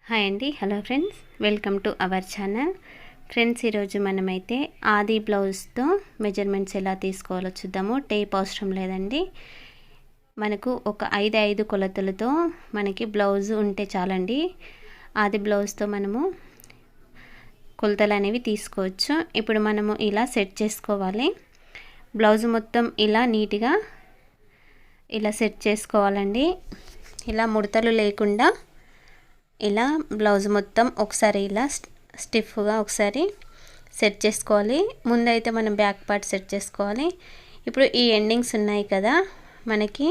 Hi అండి, hello friends, welcome to our channel. Friends, ఈరోజు మనమైతే ఆది బ్లౌజ్తో మెజర్మెంట్స్ ఎలా తీసుకోవాలో చూద్దాము. టేప్ అవసరం లేదండి. మనకు ఒక 5 కొలతలతో మనకి బ్లౌజ్ ఉంటే చాలండి. ఆది బ్లౌజ్తో మనము కొలతలు అనేవి తీసుకోవచ్చు. ఇప్పుడు మనము ఇలా సెట్ చేసుకోవాలి. బ్లౌజ్ మొత్తం ఇలా నీట్గా ఇలా సెట్ చేసుకోవాలండి. ఇలా ముడతలు లేకుండా ఇలా బ్లౌజ్ మొత్తం ఒకసారి ఇలా స్టిఫ్గా ఒకసారి సెట్ చేసుకోవాలి. ముందైతే మనం బ్యాక్ పార్ట్ సెట్ చేసుకోవాలి. ఇప్పుడు ఈ ఎండింగ్స్ ఉన్నాయి కదా, మనకి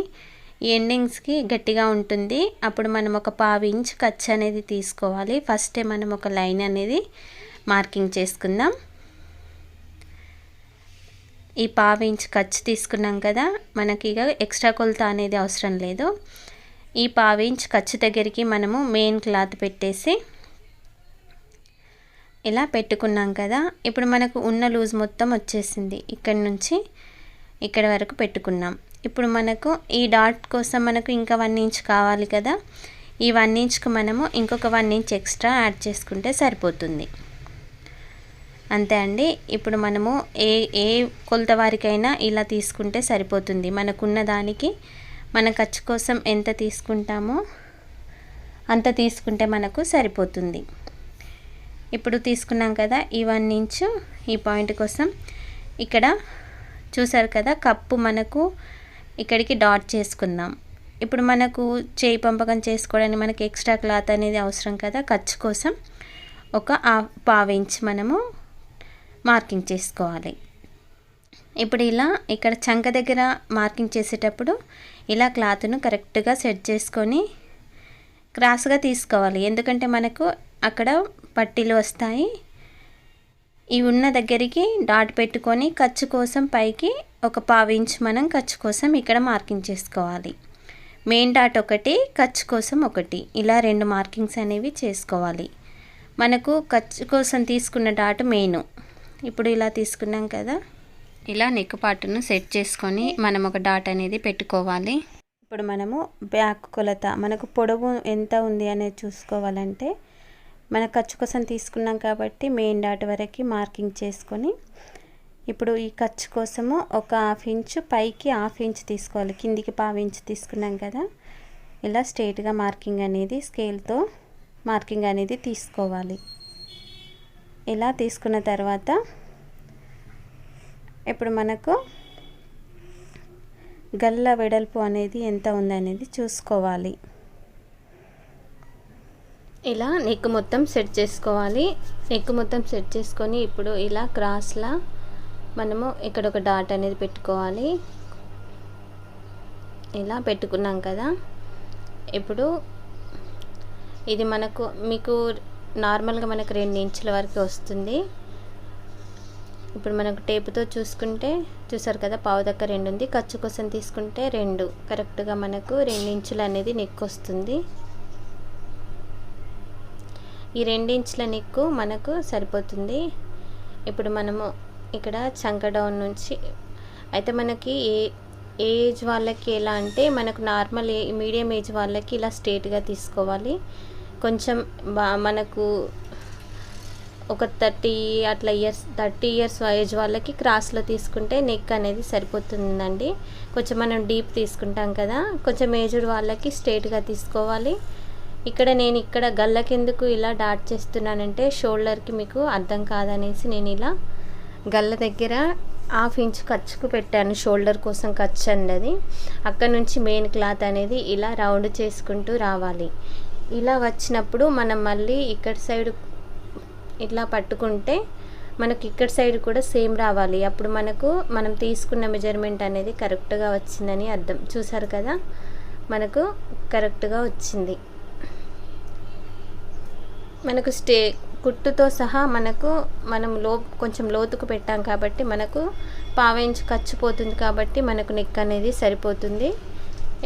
ఈ ఎండింగ్స్కి గట్టిగా ఉంటుంది. అప్పుడు మనం ఒక 1/2 ఇంచ్ ఖర్చు అనేది తీసుకోవాలి. ఫస్టే మనం ఒక లైన్ అనేది మార్కింగ్ చేసుకుందాం. ఈ 1/2 ఇంచ్ ఖర్చు తీసుకున్నాం కదా, మనకి ఇక ఎక్స్ట్రా కొలత అనేది అవసరం లేదు. ఈ 1/2 ఇంచ్ ఖర్చు దగ్గరికి మనము మెయిన్ క్లాత్ పెట్టేసి ఇలా పెట్టుకున్నాం కదా. ఇప్పుడు మనకు ఉన్న లూజ్ మొత్తం వచ్చేసింది. ఇక్కడి నుంచి ఇక్కడ వరకు పెట్టుకున్నాం. ఇప్పుడు మనకు ఈ డాట్ కోసం మనకు ఇంకా 1 ఇంచ్ కావాలి కదా. ఈ 1 ఇంచ్కి మనము ఇంకొక 1 ఇంచ్ ఎక్స్ట్రా యాడ్ చేసుకుంటే సరిపోతుంది. అంతే అండి. ఇప్పుడు మనము ఏ కొలత వారికైనా ఇలా తీసుకుంటే సరిపోతుంది. మనకున్న దానికి మన ఖర్చు కోసం ఎంత తీసుకుంటామో అంత తీసుకుంటే మనకు సరిపోతుంది. ఇప్పుడు తీసుకున్నాం కదా ఈ 1 ఇంచ్ ఈ పాయింట్ కోసం. ఇక్కడ చూసారు కదా, కప్పు మనకు ఇక్కడికి డాట్ చేసుకుందాం. ఇప్పుడు మనకు చేయి పంపకం చేసుకోవడానికి మనకి ఎక్స్ట్రా క్లాత్ అనేది అవసరం కదా. ఖర్చు కోసం ఒక 1/2 ఇంచ్ మనము మార్కింగ్ చేసుకోవాలి. ఇప్పుడు ఇలా ఇక్కడ చంక దగ్గర మార్కింగ్ చేసేటప్పుడు ఇలా క్లాత్ను కరెక్ట్గా సెట్ చేసుకొని క్రాస్గా తీసుకోవాలి. ఎందుకంటే మనకు అక్కడ పట్టీలు వస్తాయి. ఇవి ఉన్న దగ్గరికి డాట్ పెట్టుకొని ఖర్చు కోసం పైకి ఒక 1/2 ఇంచ్ మనం ఖర్చు కోసం ఇక్కడ మార్కింగ్ చేసుకోవాలి. మెయిన్ డాట్ ఒకటి, ఖర్చు కోసం ఒకటి, ఇలా 2 మార్కింగ్స్ అనేవి చేసుకోవాలి. మనకు ఖర్చు కోసం తీసుకున్న డాట్ మెయిన్. ఇప్పుడు ఇలా తీసుకున్నాం కదా, ఇలా నెక్ పార్ట్ను సెట్ చేసుకొని మనం ఒక డాట్ అనేది పెట్టుకోవాలి. ఇప్పుడు మనము బ్యాక్ కొలత మనకు పొడవు ఎంత ఉంది అనేది చూసుకోవాలంటే మన ఖర్చు కోసం తీసుకున్నాం కాబట్టి మెయిన్ డాట్ వరకు మార్కింగ్ చేసుకొని ఇప్పుడు ఈ ఖర్చు కోసము ఒక 1/2 ఇంచ్ పైకి 1/2 ఇంచ్ తీసుకోవాలి. కిందికి 1/2 ఇంచ్ తీసుకున్నాం కదా, ఇలా స్ట్రైట్గా మార్కింగ్ అనేది స్కేల్తో మార్కింగ్ అనేది తీసుకోవాలి. ఇలా తీసుకున్న తర్వాత ఇప్పుడు మనకు గల్ల వెడల్పు అనేది ఎంత ఉందనేది చూసుకోవాలి. ఇలా నెక్ మొత్తం సెట్ చేసుకోవాలి. నెక్ మొత్తం సెట్ చేసుకొని ఇప్పుడు ఇలా క్రాస్లా మనము ఇక్కడ ఒక డాట్ అనేది పెట్టుకోవాలి. ఇలా పెట్టుకున్నాం కదా. ఇప్పుడు ఇది మీకు నార్మల్గా మనకు 2 ఇంచుల వరకు వస్తుంది. ఇప్పుడు మనకు టేపుతో చూసుకుంటే చూసారు కదా, పావు దక్క 2 ఉంది. ఖర్చు కోసం తీసుకుంటే 2 కరెక్ట్గా మనకు 2 ఇంచులు అనేది నెక్ వస్తుంది. ఈ 2 ఇంచుల నెక్ మనకు సరిపోతుంది. ఇప్పుడు మనము ఇక్కడ చంక డౌన్ నుంచి అయితే మనకి ఏ ఏజ్ వాళ్ళకి ఎలా అంటే మనకు నార్మల్ మీడియం ఏజ్ వాళ్ళకి ఇలా స్ట్రేట్గా తీసుకోవాలి. కొంచెం మనకు ఒక 30 ఇయర్స్ ఏజ్ వాళ్ళకి క్రాస్లో తీసుకుంటే నెక్ అనేది సరిపోతుందండి. కొంచెం మనం డీప్ తీసుకుంటాం కదా, కొంచెం ఏజ్డ్ వాళ్ళకి స్ట్రేట్గా తీసుకోవాలి. నేను ఇక్కడ గల్లకెందుకు ఇలా డాట్ చేస్తున్నానంటే షోల్డర్కి మీకు అర్థం కాదనేసి నేను ఇలా గల్ల దగ్గర 1/2 ఇంచ్ ఖర్చుకు పెట్టాను. షోల్డర్ కోసం ఖర్చు అన్నది అక్కడ నుంచి మెయిన్ క్లాత్ అనేది ఇలా రౌండ్ చేసుకుంటూ రావాలి. ఇలా వచ్చినప్పుడు మనం మళ్ళీ ఇక్కడ సైడ్ ఇట్లా పట్టుకుంటే మనకి ఇక్కడ సైడ్ కూడా సేమ్ రావాలి. అప్పుడు మనం తీసుకున్న మెజర్మెంట్ అనేది కరెక్ట్గా వచ్చిందని అర్థం. చూసారు కదా, మనకు కరెక్ట్గా వచ్చింది. మనకు కుట్టుతో సహా మనం కొంచెం లోతుకు పెట్టాం కాబట్టి మనకు 1/2 ఇంచ్ ఖర్చు పోతుంది కాబట్టి మనకు నెక్ అనేది సరిపోతుంది.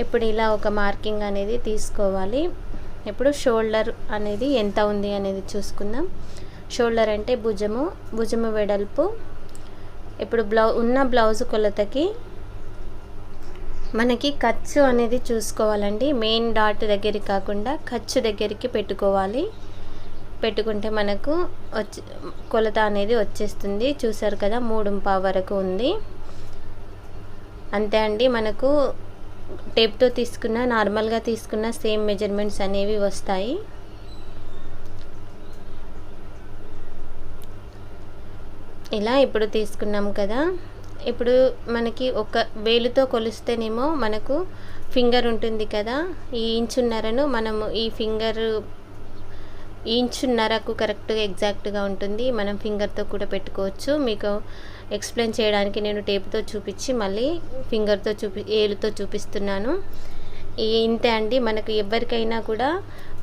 ఇప్పుడు ఇలా ఒక మార్కింగ్ అనేది తీసుకోవాలి. ఇప్పుడు షోల్డర్ అనేది ఎంత ఉంది అనేది చూసుకుందాం. షోల్డర్ అంటే భుజము వెడల్పు. ఇప్పుడు ఉన్న బ్లౌజ్ కొలతకి మనకి ఖర్చు అనేది చూసుకోవాలండి. మెయిన్ డాట్ దగ్గరికి కాకుండా ఖర్చు దగ్గరికి పెట్టుకోవాలి. పెట్టుకుంటే మనకు కొలత అనేది వచ్చేస్తుంది. చూసారు కదా 3:15 వరకు ఉంది. అంతే అండి. మనకు టేప్తో తీసుకున్న నార్మల్గా తీసుకున్న సేమ్ మెజర్మెంట్స్ అనేవి వస్తాయి. ఇలా ఇప్పుడు తీసుకున్నాం కదా. ఇప్పుడు మనకి ఒక వేలుతో కొలిస్తేనేమో మనకు ఫింగర్ ఉంటుంది కదా, ఈ ఇంచున్నరను మనము ఈ ఫింగర్ ఇంచున్నరకు కరెక్ట్గా ఎగ్జాక్ట్గా ఉంటుంది. మనం ఫింగర్తో కూడా పెట్టుకోవచ్చు. మీకు ఎక్స్ప్లెయిన్ చేయడానికి నేను టేప్తో చూపించి మళ్ళీ ఫింగర్తో ఏలుతో చూపిస్తున్నాను. ఇంతే అండి. మనకు ఎవరికైనా కూడా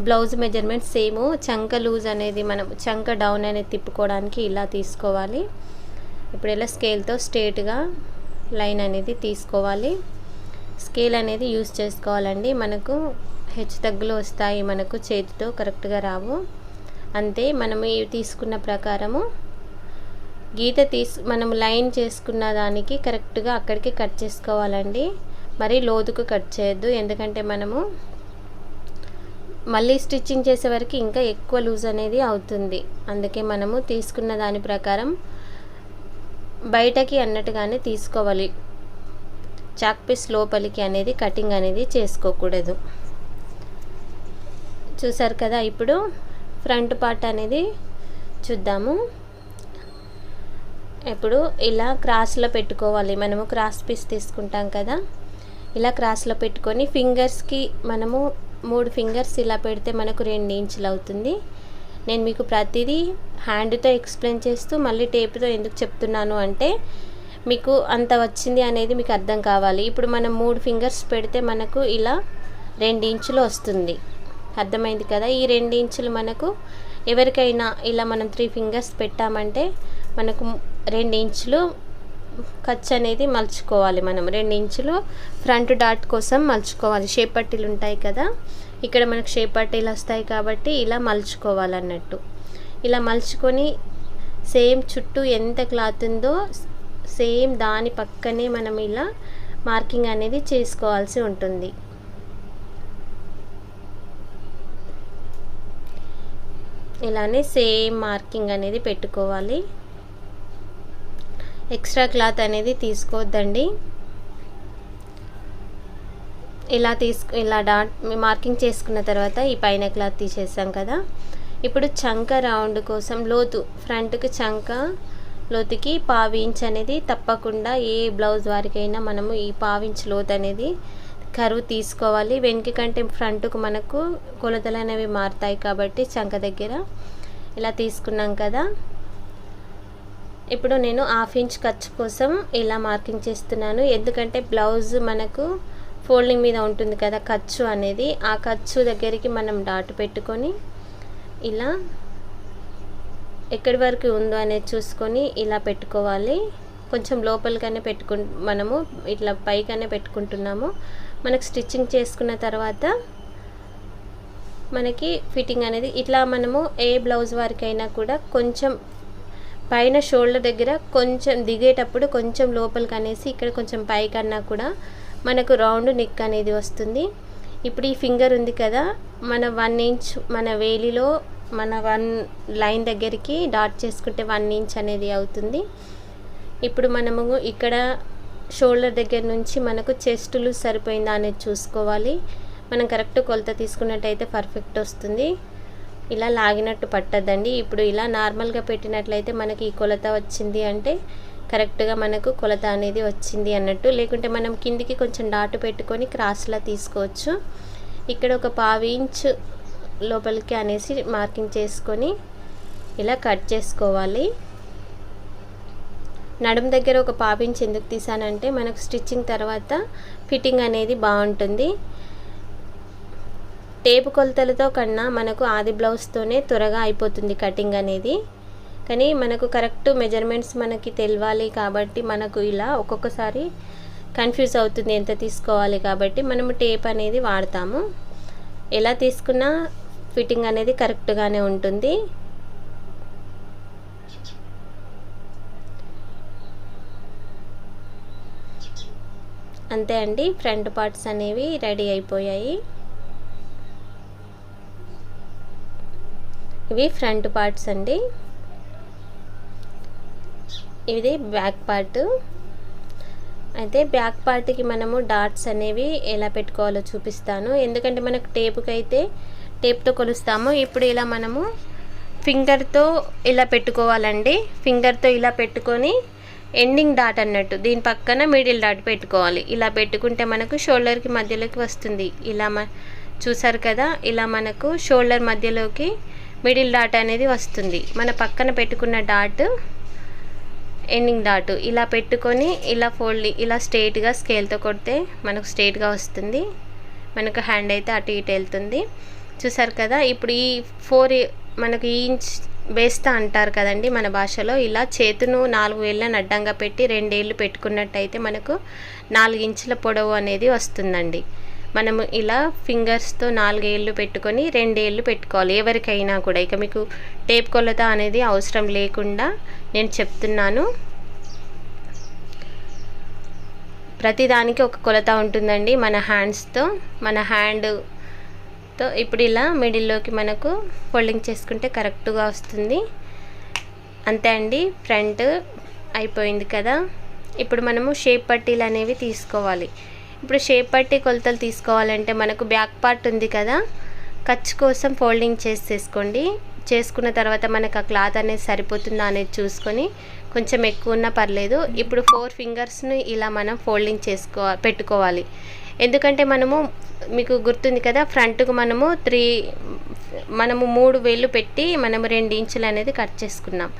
బ్లౌజ్ మెజర్మెంట్ సేమ్. చంక లూజ్ అనేది మనం చంక డౌన్ అనేది తిప్పుకోవడానికి ఇలా తీసుకోవాలి. ఇప్పుడు ఇలా స్కేల్తో స్ట్రేట్గా లైన్ అనేది తీసుకోవాలి. స్కేల్ అనేది యూజ్ చేసుకోవాలండి. మనకు హెచ్చు తగ్గులు వస్తాయి, మనకు చేతితో కరెక్ట్గా రావు. అంతే, మనం తీసుకున్న ప్రకారము గీత మనం లైన్ చేసుకున్న దానికి కరెక్ట్గా అక్కడికి కట్ చేసుకోవాలండి. మరి లోతుకు కట్ చేయొద్దు, ఎందుకంటే మనము మళ్ళీ స్టిచ్చింగ్ చేసే వరకు ఇంకా ఎక్కువ లూజ్ అనేది అవుతుంది. అందుకే మనము తీసుకున్న దాని ప్రకారం బయటకి అన్నట్టుగానే తీసుకోవాలి. చాక్ పీస్ లోపలికి అనేది కటింగ్ అనేది చేసుకోకూడదు. చూసారు కదా. ఇప్పుడు ఫ్రంట్ పార్ట్ అనేది చూద్దాము. ఇప్పుడు ఇలా క్రాస్లో పెట్టుకోవాలి. మనము క్రాస్ పీస్ తీసుకుంటాం కదా, ఇలా క్రాస్లో పెట్టుకొని ఫింగర్స్కి మనము 3 ఫింగర్స్ ఇలా పెడితే మనకు 2 ఇంచులు అవుతుంది. నేను మీకు ప్రతిదీ హ్యాండ్తో ఎక్స్ప్లెయిన్ చేస్తూ మళ్ళీ టేప్తో ఎందుకు చెప్తున్నాను అంటే మీకు అంత వచ్చింది అనేది మీకు అర్థం కావాలి. ఇప్పుడు మనం 3 ఫింగర్స్ పెడితే మనకు ఇలా 2 ఇంచులు వస్తుంది. అర్థమైంది కదా. ఈ 2 ఇంచులు మనకు ఎవరికైనా ఇలా మనం 3 ఫింగర్స్ పెట్టామంటే మనకు 2 ఇంచులు ఖర్చు అనేది మలుచుకోవాలి. మనం 2 ఇంచులు ఫ్రంట్ డాట్ కోసం మలుచుకోవాలి. షేప్ పట్టీలు ఉంటాయి కదా, ఇక్కడ మనకు షేప్ పట్టీలు వస్తాయి కాబట్టి ఇలా మలుచుకోవాలన్నట్టు. ఇలా మలుచుకొని సేమ్ చుట్టూ ఎంత క్లాత్ ఉందో సేమ్ దాని పక్కనే మనం ఇలా మార్కింగ్ అనేది చేసుకోవాల్సి ఉంటుంది. ఇలానే సేమ్ మార్కింగ్ అనేది పెట్టుకోవాలి. ఎక్స్ట్రా క్లాత్ అనేది తీసుకోవద్దండి. ఇలా డాట్ మార్కింగ్ చేసుకున్న తర్వాత ఈ పైన క్లాత్ తీసేసాం కదా. ఇప్పుడు చంక రౌండ్ కోసం లోతు ఫ్రంట్కి చంక లోతుకి 1/4 ఇంచ్ అనేది తప్పకుండా ఏ బ్లౌజ్ వారికైనా మనము ఈ 1/4 ఇంచ్ లోతు అనేది కరువు తీసుకోవాలి. వెనక కంటే ఫ్రంట్కు మనకు కొలతలు అనేవి మారుతాయి కాబట్టి చంక దగ్గర ఇలా తీసుకున్నాం కదా. ఇప్పుడు నేను 1/2 ఇంచ్ ఖర్చు కోసం ఇలా మార్కింగ్ చేస్తున్నాను. ఎందుకంటే బ్లౌజ్ మనకు ఫోల్డింగ్ మీద ఉంటుంది కదా ఖర్చు అనేది, ఆ ఖర్చు దగ్గరికి మనం డాట్ పెట్టుకొని ఇలా ఎక్కడి వరకు ఉందో అనేది చూసుకొని ఇలా పెట్టుకోవాలి. కొంచెం లోపలికనే మనము ఇట్లా పైకనే పెట్టుకుంటున్నాము. మనకు స్టిచ్చింగ్ చేసుకున్న తర్వాత మనకి ఫిట్టింగ్ అనేది ఇట్లా మనము ఏ బ్లౌజ్ వారికైనా కూడా కొంచెం పైన షోల్డర్ దగ్గర కొంచెం దిగేటప్పుడు కొంచెం లోపలికి అనేసి ఇక్కడ కొంచెం పైకన్నా కూడా మనకు రౌండ్ నెక్ అనేది వస్తుంది. ఇప్పుడు ఈ ఫింగర్ ఉంది కదా, మన 1 ఇంచ్ మన వేలిలో మన 1 లైన్ దగ్గరికి డాట్ చేసుకుంటే 1 ఇంచ్ అనేది అవుతుంది. ఇప్పుడు మనము ఇక్కడ షోల్డర్ దగ్గర నుంచి మనకు చెస్ట్ లూజ్ సరిపోయిందా అనేది చూసుకోవాలి. మనం కరెక్ట్ కొలత తీసుకున్నట్టయితే పర్ఫెక్ట్ వస్తుంది. ఇలా లాగినట్టు పట్టద్దండి. ఇప్పుడు ఇలా నార్మల్గా పెట్టినట్లయితే మనకి ఈ కొలత వచ్చింది అంటే కరెక్ట్గా మనకు కొలత అనేది వచ్చింది అన్నట్టు. లేకుంటే మనం కిందికి కొంచెం డాట్ పెట్టుకొని క్రాస్లా తీసుకోవచ్చు. ఇక్కడ ఒక 1/4 ఇంచ్ లోపలికి అనేసి మార్కింగ్ చేసుకొని ఇలా కట్ చేసుకోవాలి. నడుము దగ్గర ఒక 1/4 ఇంచ్ ఎందుకు తీసానంటే మనకు స్టిచ్చింగ్ తర్వాత ఫిట్టింగ్ అనేది బాగుంటుంది. టేపు కొలతలతో కన్నా మనకు ఆది బ్లౌజ్తోనే త్వరగా అయిపోతుంది కటింగ్ అనేది. కానీ మనకు కరెక్ట్ మెజర్మెంట్స్ మనకి తెలియాలి కాబట్టి మనకు ఇలా ఒక్కొక్కసారి కన్ఫ్యూజ్ అవుతుంది ఎంత తీసుకోవాలి కాబట్టి మనము టేప్ అనేది వాడతాము. ఎలా తీసుకున్నా ఫిట్టింగ్ అనేది కరెక్ట్గానే ఉంటుంది. అంతే అండి, ఫ్రంట్ పార్ట్స్ అనేవి రెడీ అయిపోయాయి. ఇవి ఫ్రంట్ పార్ట్స్ అండి. ఇది బ్యాక్ పార్ట్. అయితే బ్యాక్ పార్ట్కి మనము డాట్స్ అనేవి ఎలా పెట్టుకోవాలో చూపిస్తాను. ఎందుకంటే మనకు టేప్తో కొలుస్తాము. ఇప్పుడు ఇలా మనము ఫింగర్తో ఇలా పెట్టుకోవాలండి. ఫింగర్తో ఇలా పెట్టుకొని ఎండింగ్ డాట్ అన్నట్టు దీని పక్కన మిడిల్ డాట్ పెట్టుకోవాలి. ఇలా పెట్టుకుంటే మనకు షోల్డర్కి మధ్యలోకి వస్తుంది. ఇలా చూసారు కదా, ఇలా మనకు షోల్డర్ మధ్యలోకి మిడిల్ డాట్ అనేది వస్తుంది. మన పక్కన పెట్టుకున్న డాట్ ఎండింగ్ డాట్ ఇలా పెట్టుకొని ఇలా ఇలా స్ట్రైట్గా స్కేల్తో కొడితే మనకు స్ట్రైట్గా వస్తుంది. మనకు హ్యాండ్ అయితే అటు ఇటు వెళ్తుంది. చూసారు కదా. ఇప్పుడు ఈ 4 మనకు ఇంచ్ బేస్తా అంటారు కదండి మన భాషలో. ఇలా చేతును 4 వేళ్ళని అడ్డంగా పెట్టి 2 ఏళ్ళు పెట్టుకున్నట్టయితే మనకు 4 ఇంచుల పొడవు అనేది వస్తుందండి. మనము ఇలా ఫింగర్స్తో 4 ఏళ్ళు పెట్టుకొని 2 ఏళ్ళు పెట్టుకోవాలి ఎవరికైనా కూడా. ఇక మీకు టేప్ కొలత అనేది అవసరం లేకుండా నేను చెప్తున్నాను. ప్రతిదానికి ఒక కొలత ఉంటుందండి మన హ్యాండ్తో. ఇప్పుడు ఇలా మిడిల్లోకి మనకు ఫోల్డింగ్ చేసుకుంటే కరెక్ట్గా వస్తుంది. అంతే అండి, ఫ్రంట్ అయిపోయింది కదా. ఇప్పుడు మనము షేప్ పట్టీలు అనేవి తీసుకోవాలి. ఇప్పుడు షేప్ పట్టీ కొలతలు తీసుకోవాలంటే మనకు బ్యాక్ పార్ట్ ఉంది కదా, ఖర్చు కోసం ఫోల్డింగ్ చేసేసుకోండి. చేసుకున్న తర్వాత మనకు ఆ క్లాత్ అనేది సరిపోతుందా అనేది చూసుకొని కొంచెం ఎక్కువ ఉన్నా పర్లేదు. ఇప్పుడు 4 ఫింగర్స్ని ఇలా మనం ఫోల్డింగ్ పెట్టుకోవాలి. ఎందుకంటే మీకు గుర్తుంది కదా, ఫ్రంట్కు మనము 3 వేళ్ళు పెట్టి మనము 2 ఇంచులు అనేది కట్ చేసుకున్నాం.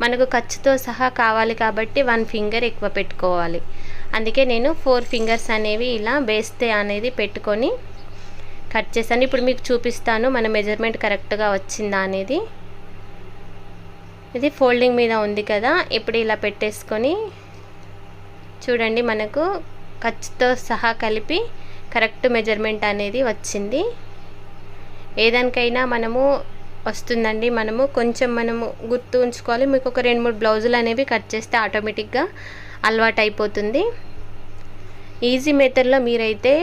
మనకు ఖర్చుతో సహా కావాలి కాబట్టి 1 ఫింగర్ ఎక్కువ పెట్టుకోవాలి. అందుకే నేను 4 ఫింగర్స్ అనేవి ఇలా బేస్తే అనేది పెట్టుకొని కట్ చేశాను. ఇప్పుడు మీకు చూపిస్తాను మన మెజర్మెంట్ కరెక్ట్గా వచ్చిందా అనేది. ఇది ఫోల్డింగ్ మీద ఉంది కదా, ఇప్పుడు ఇలా పెట్టేసుకొని చూడండి మనకు ఖర్చుతో సహా కలిపి కరెక్ట్ మెజర్మెంట్ అనేది వచ్చింది. ఏదానికైనా వస్తుందండి. మనము గుర్తు ఉంచుకోవాలి. మీకు ఒక 2-3 బ్లౌజులు అనేవి కట్ చేస్తే ఆటోమేటిక్గా అలవాటు అయిపోతుంది. ఈజీ మెథడ్లో మీరైతే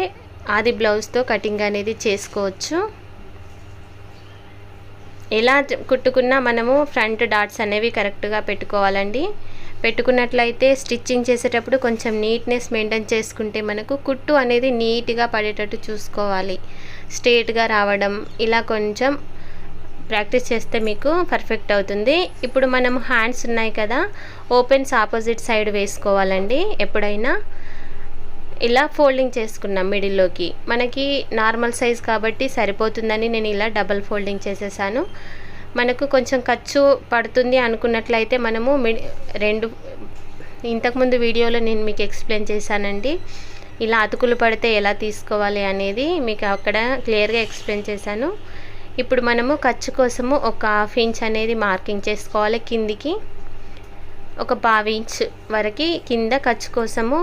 ఆది బ్లౌజ్తో కటింగ్ అనేది చేసుకోవచ్చు. ఎలా కుట్టుకున్నా మనము ఫ్రంట్ డాట్స్ అనేవి కరెక్ట్గా పెట్టుకోవాలండి. పెట్టుకున్నట్లయితే స్టిచ్చింగ్ చేసేటప్పుడు కొంచెం నీట్నెస్ మెయింటైన్ చేసుకుంటే మనకు కుట్టు అనేది నీట్గా పడేటట్టు చూసుకోవాలి. స్ట్రైట్గా రావడం ఇలా కొంచెం ప్రాక్టీస్ చేస్తే మీకు పర్ఫెక్ట్ అవుతుంది. ఇప్పుడు మనము హ్యాండ్స్ ఉన్నాయి కదా, ఓపెన్స్ ఆపోజిట్ సైడ్ వేసుకోవాలండి. ఎప్పుడైనా ఇలా ఫోల్డింగ్ చేసుకున్నాం మిడిల్లోకి. మనకి నార్మల్ సైజ్ కాబట్టి సరిపోతుందని నేను ఇలా డబల్ ఫోల్డింగ్ చేసేసాను. మనకు కొంచెం ఖర్చు పడుతుంది అనుకున్నట్లయితే మనము ఇంతకుముందు వీడియోలో నేను మీకు ఎక్స్ప్లెయిన్ చేశానండి. ఇలా అతుకులు పడితే ఎలా తీసుకోవాలి అనేది మీకు అక్కడ క్లియర్గా ఎక్స్ప్లెయిన్ చేశాను. ఇప్పుడు మనము ఖర్చు కోసము ఒక 1/2 ఇంచ్ అనేది మార్కింగ్ చేసుకోవాలి. కిందికి ఒక 1/2 ఇంచ్ వరకు కింద ఖర్చు కోసము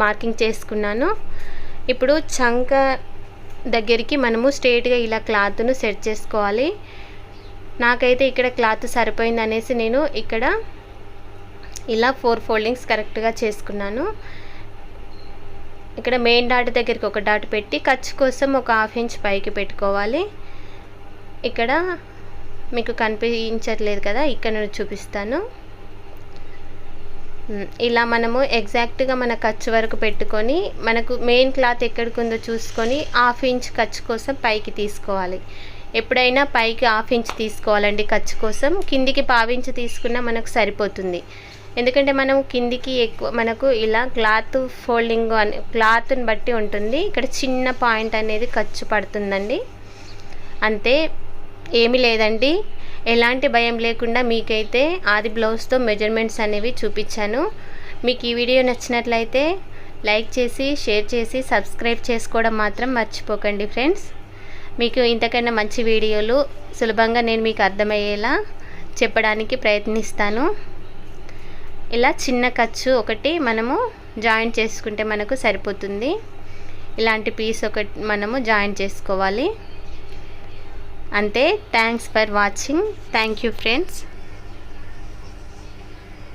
మార్కింగ్ చేసుకున్నాను. ఇప్పుడు చంక దగ్గరికి మనము స్ట్రైట్గా ఇలా క్లాత్ను సెట్ చేసుకోవాలి. నాకైతే ఇక్కడ క్లాత్ సరిపోయింది అనేసి నేను ఇక్కడ ఇలా 4 ఫోల్డింగ్స్ కరెక్ట్గా చేసుకున్నాను. ఇక్కడ మెయిన్ డాట్ దగ్గరికి ఒక డాట్ పెట్టి ఖర్చు కోసం ఒక 1/2 ఇంచ్ పైకి పెట్టుకోవాలి. ఇక్కడ మీకు కనిపించట్లేదు కదా, ఇక్కడ నేను చూపిస్తాను. ఇలా మనము ఎగ్జాక్ట్గా మన ఖర్చు వరకు పెట్టుకొని మనకు మెయిన్ క్లాత్ ఎక్కడికి ఉందో చూసుకొని 1/2 ఇంచ్ ఖర్చు కోసం పైకి తీసుకోవాలి. ఎప్పుడైనా పైకి 1/2 ఇంచ్ తీసుకోవాలండి ఖర్చు కోసం. కిందికి 1/2 ఇంచ్ తీసుకున్నా మనకు సరిపోతుంది. ఎందుకంటే మనం కిందికి ఎక్కువ మనకు ఇలా క్లాత్ ఫోల్డింగ్ క్లాత్ని బట్టి ఉంటుంది. ఇక్కడ చిన్న పాయింట్ అనేది ఖర్చు పడుతుందండి. అంతే, ఏమీ లేదండి. ఎలాంటి భయం లేకుండా మీకైతే ఆది బ్లౌజ్తో మెజర్మెంట్స్ అనేవి చూపించాను. మీకు ఈ వీడియో నచ్చినట్లయితే లైక్ చేసి షేర్ చేసి సబ్స్క్రైబ్ చేసుకోవడం మాత్రం మర్చిపోకండి ఫ్రెండ్స్. మీకు ఇంతకన్నా మంచి వీడియోలు సులభంగా నేను మీకు అర్థమయ్యేలా చెప్పడానికి ప్రయత్నిస్తాను. ఇలా చిన్న ఖర్చు ఒకటి మనము జాయింట్ చేసుకుంటే మనకు సరిపోతుంది. ఇలాంటి పీస్ ఒకటి మనము జాయింట్ చేసుకోవాలి. అంతే. Thanks for watching. Thank you friends.